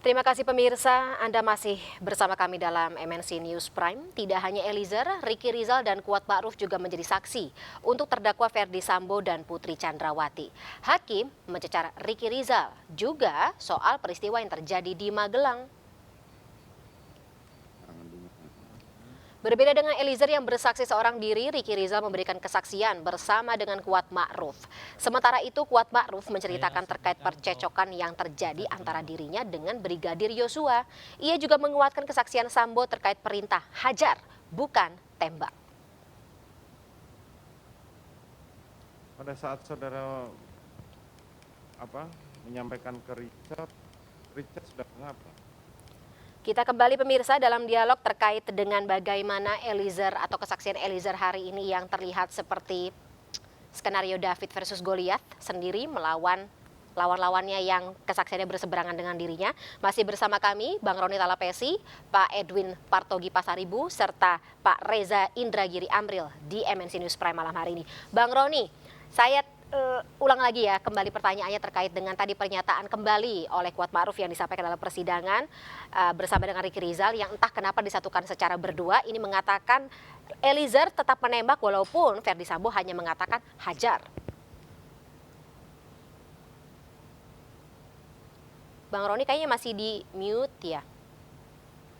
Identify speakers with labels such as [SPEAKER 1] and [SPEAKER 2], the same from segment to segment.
[SPEAKER 1] Terima kasih pemirsa, Anda masih bersama kami dalam MNC News Prime. Tidak hanya Eliezer, Ricky Rizal dan Kuat Ma'ruf juga menjadi saksi untuk terdakwa Ferdi Sambo dan Putri Chandrawati. Hakim mencecar Ricky Rizal juga soal peristiwa yang terjadi di Magelang. Berbeda dengan Eliezer yang bersaksi seorang diri, Ricky Rizal memberikan kesaksian bersama dengan Kuat Ma'ruf. Sementara itu, Kuat Ma'ruf menceritakan terkait percecokan yang terjadi antara dirinya dengan Brigadir Yosua. Ia juga menguatkan kesaksian Sambo terkait perintah hajar, bukan tembak.
[SPEAKER 2] Pada saat saudara menyampaikan ke Richard sudah mengapa?
[SPEAKER 1] Kita kembali pemirsa dalam dialog terkait dengan bagaimana Eliezer atau kesaksian Eliezer hari ini yang terlihat seperti skenario David versus Goliath sendiri melawan lawan-lawannya yang kesaksiannya berseberangan dengan dirinya. Masih bersama kami Bang Roni Talapesi, Pak Edwin Partogi Pasaribu, serta Pak Reza Indragiri Amril di MNC News Prime malam hari ini. Bang Roni, saya ulang lagi ya kembali pertanyaannya terkait dengan tadi pernyataan kembali oleh Kuat Ma'ruf yang disampaikan dalam persidangan bersama dengan Ricky Rizal yang entah kenapa disatukan secara berdua. Ini mengatakan Eliezer tetap menembak walaupun Ferdi Sambo hanya mengatakan hajar. Bang Roni kayaknya masih di mute ya.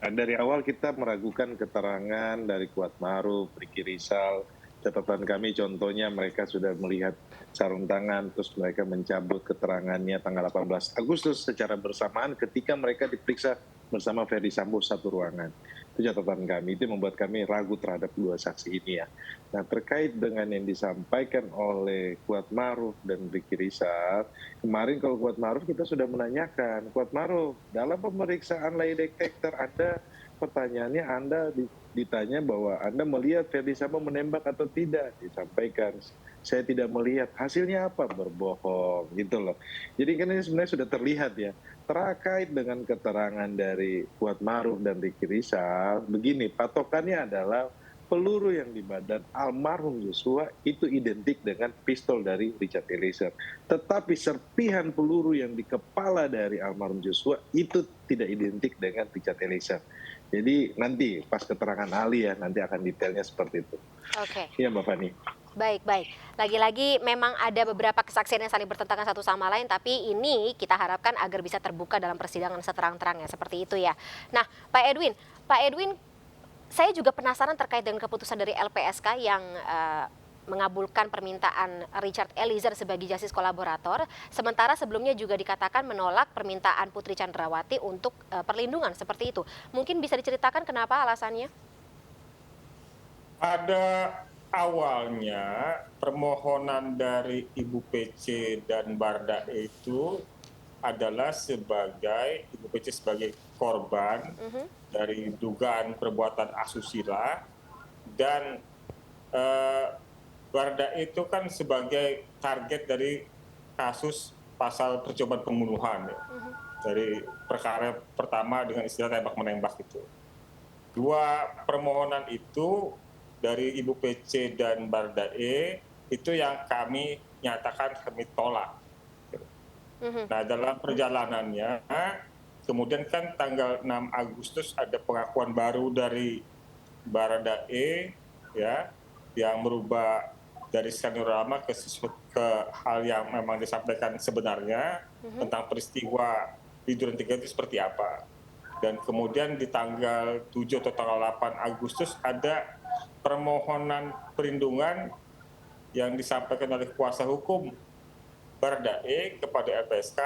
[SPEAKER 3] Dari awal kita meragukan keterangan dari Kuat Ma'ruf, Ricky Rizal. Catatan kami contohnya mereka sudah melihat sarung tangan, terus mereka mencabut keterangannya tanggal 18 Agustus secara bersamaan ketika mereka diperiksa bersama Ferdi Sambo satu ruangan. Itu catatan kami, itu membuat kami ragu terhadap dua saksi ini ya. Nah terkait dengan yang disampaikan oleh Kuat Ma'ruf dan Ricky Rizal, kemarin kalau Kuat Ma'ruf kita sudah menanyakan, Kuat Ma'ruf dalam pemeriksaan lie detector Anda, pertanyaannya Anda ditanya bahwa Anda melihat Ferdi Sambo menembak atau tidak, disampaikan saya tidak melihat, hasilnya apa? Berbohong gitu loh. Jadi kan ini sebenarnya sudah terlihat ya. Terkait dengan keterangan dari Kuat Ma'ruf dan Ricky Rizal, begini patokannya adalah peluru yang di badan almarhum Yosua itu identik dengan pistol dari Richard Eliezer. Tetapi serpihan peluru yang di kepala dari almarhum Yosua itu tidak identik dengan Richard Eliezer. Jadi nanti pas keterangan ahli ya nanti akan detailnya seperti itu.
[SPEAKER 1] Oke.
[SPEAKER 3] Iya Mbak Fani.
[SPEAKER 1] Baik. Lagi-lagi memang ada beberapa kesaksian yang saling bertentangan satu sama lain, tapi ini kita harapkan agar bisa terbuka dalam persidangan seterang-terangnya seperti itu ya. Nah, Pak Edwin, saya juga penasaran terkait dengan keputusan dari LPSK yang mengabulkan permintaan Richard Eliezer sebagai justice kolaborator, sementara sebelumnya juga dikatakan menolak permintaan Putri Chandrawati untuk perlindungan seperti itu. Mungkin bisa diceritakan kenapa alasannya?
[SPEAKER 4] Pada awalnya permohonan dari Ibu PC dan Bardae itu adalah sebagai Ibu PC sebagai korban dari dugaan perbuatan asusila dan Bardae itu kan sebagai target dari kasus pasal percobaan pembunuhan ya. Dari perkara pertama dengan istilah tembak menembak itu. Dua permohonan itu dari Ibu PC dan Bardae itu yang kami nyatakan kami tolak. Nah dalam perjalanannya kemudian kan tanggal 6 Agustus ada pengakuan baru dari Baradae ya yang merubah dari skenario lama ke hal yang memang disampaikan sebenarnya tentang peristiwa di Duren 3 itu seperti apa. Dan kemudian di tanggal 7 atau tanggal 8 Agustus ada permohonan perlindungan yang disampaikan oleh kuasa hukum Bardae kepada LPSK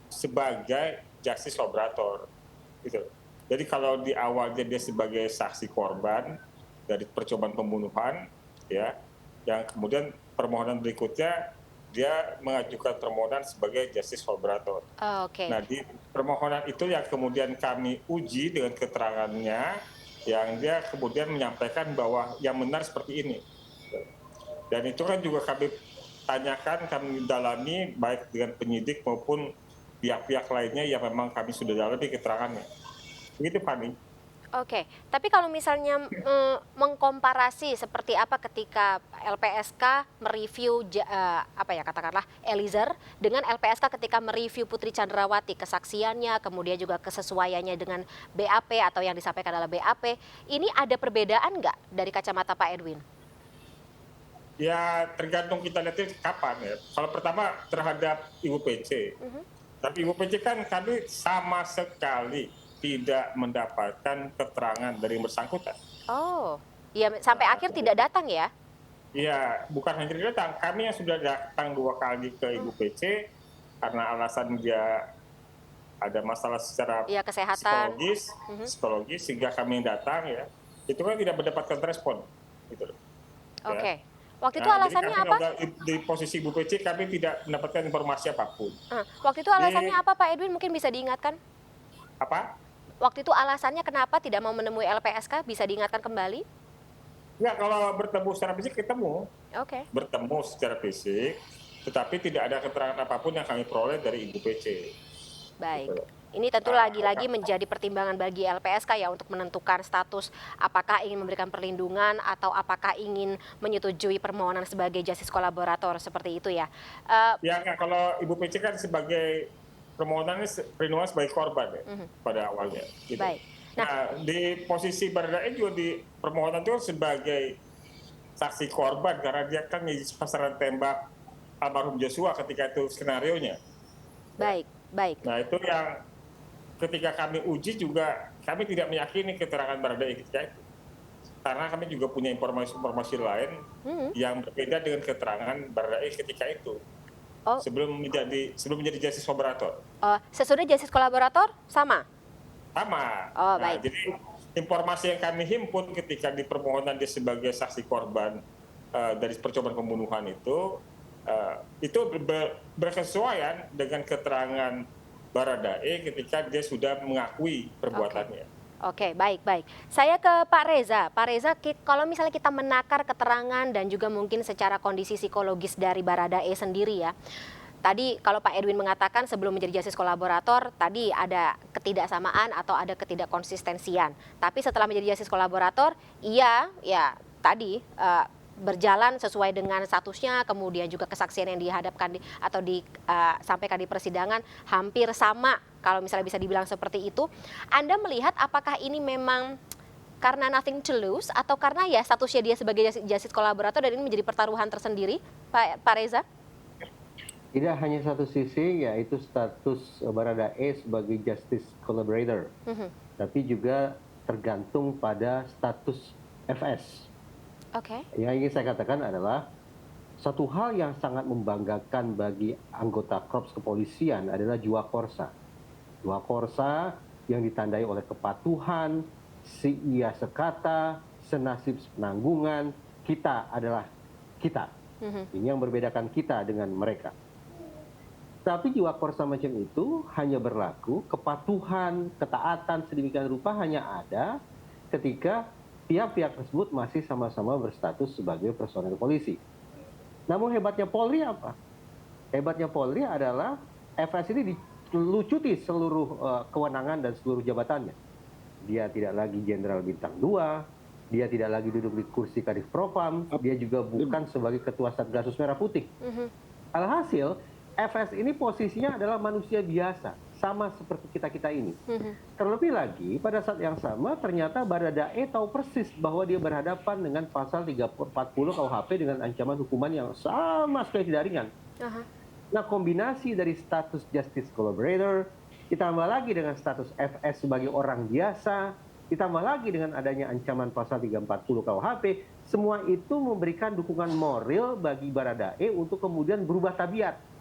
[SPEAKER 4] sebagai justice collaborator. Gitu. Jadi kalau di awalnya dia sebagai saksi korban dari percobaan pembunuhan, ya, yang kemudian permohonan berikutnya dia mengajukan permohonan sebagai justice collaborator. Nah di permohonan itu yang kemudian kami uji dengan keterangannya, yang dia kemudian menyampaikan bahwa yang benar seperti ini. Dan itu kan juga kami tanyakan, kami dalami baik dengan penyidik maupun pihak-pihak lainnya yang memang kami sudah dalami keterangannya. Begitu Fani.
[SPEAKER 1] Oke, tapi kalau misalnya mengkomparasi seperti apa ketika LPSK mereview apa ya katakanlah Eliezer dengan LPSK ketika mereview Putri Chandrawati, kesaksiannya, kemudian juga kesesuaiannya dengan BAP atau yang disampaikan adalah BAP, ini ada perbedaan nggak dari kacamata Pak Edwin?
[SPEAKER 4] Ya tergantung kita lihatnya kapan ya. Kalau pertama terhadap Ibu PC, tapi Ibu PC kan kami sama sekali tidak mendapatkan keterangan dari yang bersangkutan.
[SPEAKER 1] Oh, ya sampai akhir tidak datang ya?
[SPEAKER 4] Iya, bukan hanya tidak datang, kami yang sudah datang 2 kali ke Ibu PC karena alasan dia ada masalah secara
[SPEAKER 1] Iya, kesehatan.
[SPEAKER 4] psikologis sehingga kami yang datang ya, itu kan tidak mendapatkan respon. Gitu loh. Ya.
[SPEAKER 1] Oke. Waktu itu
[SPEAKER 4] Nah,
[SPEAKER 1] alasannya
[SPEAKER 4] jadi kami
[SPEAKER 1] apa?
[SPEAKER 4] di posisi Ibu PC kami tidak mendapatkan informasi apapun.
[SPEAKER 1] Waktu itu alasannya apa Pak Edwin? Mungkin bisa diingatkan?
[SPEAKER 4] Apa?
[SPEAKER 1] Waktu itu alasannya kenapa tidak mau menemui LPSK? Bisa diingatkan kembali?
[SPEAKER 4] Ya, kalau bertemu secara fisik ketemu.
[SPEAKER 1] Oke.
[SPEAKER 4] Bertemu secara fisik, tetapi tidak ada keterangan apapun yang kami peroleh dari Ibu PC.
[SPEAKER 1] Baik.
[SPEAKER 4] Gitu.
[SPEAKER 1] Ini tentu lagi-lagi menjadi pertimbangan bagi LPSK ya untuk menentukan status apakah ingin memberikan perlindungan atau apakah ingin menyetujui permohonan sebagai justice kolaborator seperti itu ya.
[SPEAKER 4] Ya, kalau Ibu PC kan sebagai permohonannya perlindungan sebagai korban ya, pada awalnya. Gitu.
[SPEAKER 1] Baik.
[SPEAKER 4] Nah, di posisi Baradae juga di permohonan itu sebagai saksi korban karena dia kan menjadi sasaran tembak almarhum Joshua ketika itu skenarionya.
[SPEAKER 1] Baik, baik.
[SPEAKER 4] Nah, itu yang ketika kami uji juga kami tidak meyakini keterangan Baradae ketika itu. Karena kami juga punya informasi lain yang berbeda dengan keterangan Baradae ketika itu.
[SPEAKER 1] Oh.
[SPEAKER 4] Sebelum menjadi justice kolaborator.
[SPEAKER 1] Sesudah justice kolaborator sama?
[SPEAKER 4] Sama.
[SPEAKER 1] Oh,
[SPEAKER 4] Nah,
[SPEAKER 1] baik.
[SPEAKER 4] jadi informasi yang kami himpun ketika di permohonan dia sebagai saksi korban dari percobaan pembunuhan itu berkesesuaian dengan keterangan Baradae ketika dia sudah mengakui perbuatannya.
[SPEAKER 1] Oke, baik, baik. Saya ke Pak Reza. Pak Reza, kalau misalnya kita menakar keterangan dan juga mungkin secara kondisi psikologis dari Baradae sendiri ya. Tadi kalau Pak Edwin mengatakan sebelum menjadi justice kolaborator, tadi ada ketidaksamaan atau ada ketidakkonsistensian. Tapi setelah menjadi justice kolaborator, iya, ya tadi berjalan sesuai dengan statusnya, kemudian juga kesaksian yang dihadapkan atau disampaikan di persidangan hampir sama kalau misalnya bisa dibilang seperti itu. Anda melihat apakah ini memang karena nothing to lose atau karena ya statusnya dia sebagai justice kolaborator dan ini menjadi pertaruhan tersendiri, Pak Reza?
[SPEAKER 5] Tidak hanya satu sisi, yaitu status Baradae sebagai justice collaborator, tapi juga tergantung pada status FS.
[SPEAKER 1] Oke.
[SPEAKER 5] Yang ingin saya katakan adalah satu hal yang sangat membanggakan bagi anggota korps kepolisian adalah jiwa korsa. Jiwa korsa yang ditandai oleh kepatuhan, seia sekata, senasib penanggungan. Kita adalah kita. Ini yang membedakan kita dengan mereka. Tapi jiwa korsa macam itu hanya berlaku, kepatuhan, ketaatan sedemikian rupa hanya ada ketika pihak-pihak tersebut masih sama-sama berstatus sebagai personel polisi. Namun hebatnya Polri apa? Hebatnya Polri adalah FS ini dilucuti seluruh kewenangan dan seluruh jabatannya. Dia tidak lagi jenderal bintang 2, dia tidak lagi duduk di kursi Kadif Propam, dia juga bukan sebagai ketua Satgasus Merah Putih. Alhasil, FS ini posisinya dah manusia biasa, sama seperti kita-kita ini. Terlebih lagi, pada saat yang sama ternyata Baradae tahu persis bahwa dia berhadapan dengan pasal 340 KUHP dengan ancaman hukuman yang sama sekali tidak ringan. Nah, kombinasi dari status justice collaborator, ditambah lagi dengan status FS sebagai orang biasa, ditambah lagi dengan adanya ancaman pasal 340 KUHP, semua itu memberikan dukungan moral bagi Baradae untuk kemudian berubah tabiat.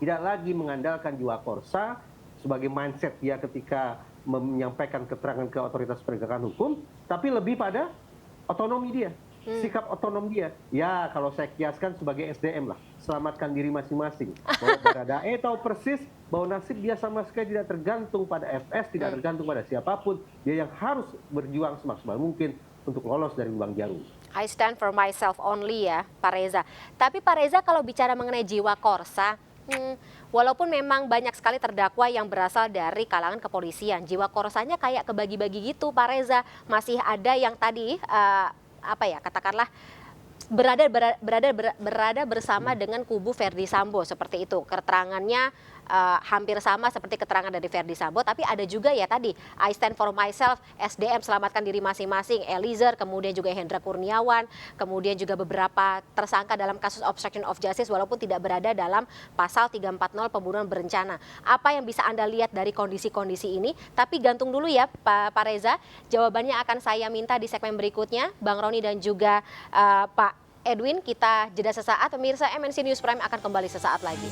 [SPEAKER 5] Tidak lagi mengandalkan jiwa korsa sebagai mindset dia ketika menyampaikan keterangan ke otoritas penegakan hukum, tapi lebih pada otonomi dia, sikap otonom dia. Ya, kalau saya kiaskan sebagai SDM lah, selamatkan diri masing-masing. Bahwa Baradae tahu persis bahwa nasib dia sama sekali tidak tergantung pada FS, tidak tergantung pada siapapun. Dia yang harus berjuang semaksimal mungkin untuk lolos dari lubang jarum.
[SPEAKER 1] I stand for myself only ya, Pak Reza. Tapi Pak Reza kalau bicara mengenai jiwa korsa, Walaupun memang banyak sekali terdakwa yang berasal dari kalangan kepolisian, jiwa korsanya kayak kebagi-bagi gitu, Pak Reza. Masih ada yang tadi katakanlah berada bersama dengan kubu Verdi Sambo seperti itu. Keterangannya hampir sama seperti keterangan dari Verdi Sambo, tapi ada juga ya tadi I stand for myself, SDM selamatkan diri masing-masing, Eliezer, kemudian juga Hendra Kurniawan, kemudian juga beberapa tersangka dalam kasus obstruction of justice walaupun tidak berada dalam pasal 340 pembunuhan berencana. Apa yang bisa Anda lihat dari kondisi-kondisi ini? Tapi gantung dulu ya Pak Reza, jawabannya akan saya minta di segmen berikutnya. Bang Roni dan juga Pak Edwin, kita jeda sesaat. Pemirsa MNC News Prime akan kembali sesaat lagi.